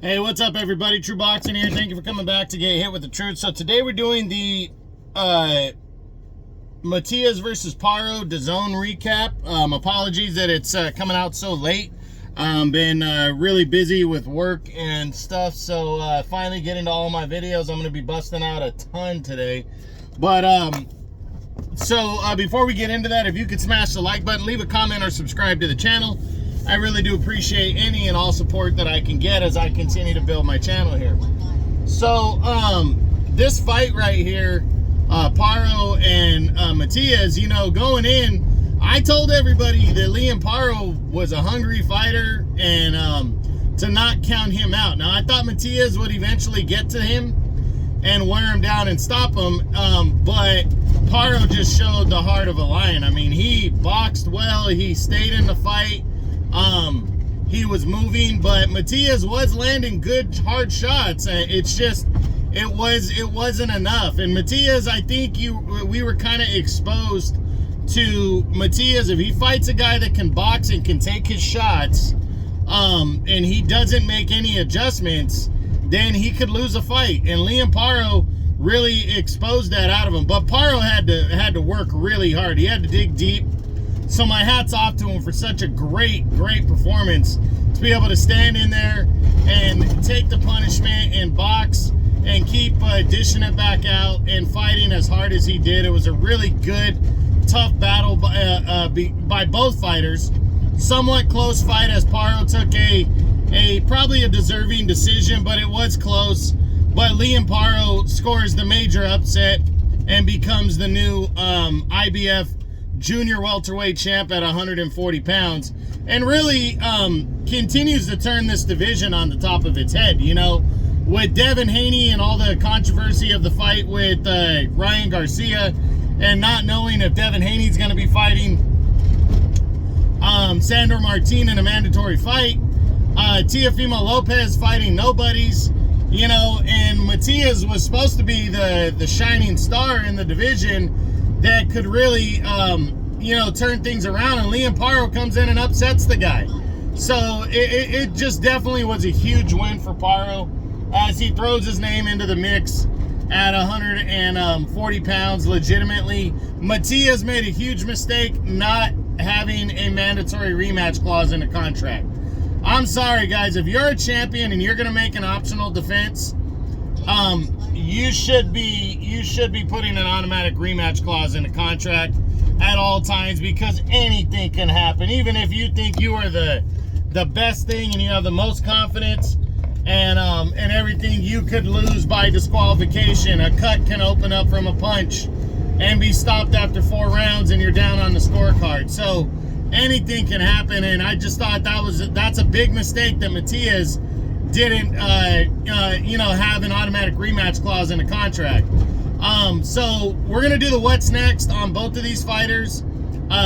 Hey, what's up, everybody? True Boxing here. Thank you for coming back to get hit with the truth. So today we're doing the Matias versus Paro DAZN recap. Apologies that it's coming out so late. Been really busy with work and stuff, so finally getting to all my videos. I'm going to be busting out a ton today. But before we get into that, if you could smash the like button, leave a comment, or subscribe to the channel. I really do appreciate any and all support that I can get as I continue to build my channel here. So, this fight right here, Paro and Matias, you know, going in, I told everybody that Paro was a hungry fighter and to not count him out. Now, I thought Matias would eventually get to him and wear him down and stop him, but Paro just showed the heart of a lion. I mean, he boxed well, he stayed in the fight. He was moving, but Matias was landing good hard shots. It's just it wasn't enough. And Matias, I think we were kind of exposed to Matias. If he fights a guy that can box and can take his shots, and he doesn't make any adjustments, then he could lose a fight. And Paro really exposed that out of him. But Paro had to work really hard. He had to dig deep. So my hat's off to him for such a great performance, to be able to stand in there and take the punishment and box and keep dishing it back out and fighting as hard as he did. It was a really good, tough battle by both fighters. Somewhat close fight, as Paro took probably a deserving decision, but it was close. But Paro scores the major upset and becomes the new IBF junior welterweight champ at 140 pounds, and really continues to turn this division on the top of its head. You know, with Devin Haney and all the controversy of the fight with Ryan Garcia, and not knowing if Devin Haney's going to be fighting Sandor Martin in a mandatory fight, Teofimo Lopez fighting nobodies, you know, and Matias was supposed to be the shining star in the division that could really, you know, turn things around, and Paro comes in and upsets the guy. So it just definitely was a huge win for Paro as he throws his name into the mix at 140 pounds legitimately. Matias made a huge mistake not having a mandatory rematch clause in the contract. I'm sorry, guys, if you're a champion and you're going to make an optional defense, you should be putting an automatic rematch clause in the contract at all times, because anything can happen. Even if you think you are the best thing and you have the most confidence and everything, you could lose by disqualification. A cut can open up from a punch and be stopped after 4 rounds, and you're down on the scorecard. So anything can happen, and I just thought that's a big mistake that Matias didn't you know, have an automatic rematch clause in the contract. So we're gonna do the what's next on both of these fighters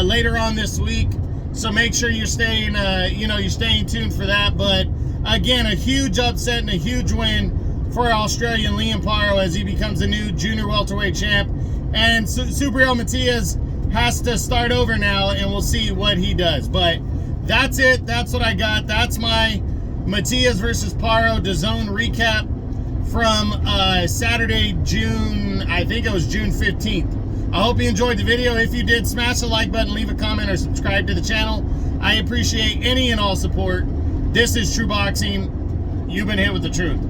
later on this week, so make sure you're staying you know, you're staying tuned for that. But again, a huge upset and a huge win for Australian Paro as he becomes the new junior welterweight champ, and Subriel Matias has to start over now, and we'll see what he does. But that's it. That's what I got. That's my Matias versus Paro DAZN recap from Saturday, I think it was June 15th. I hope you enjoyed the video. If you did, smash the like button, leave a comment, or subscribe to the channel. I appreciate any and all support. This is True Boxing. You've been hit with the truth.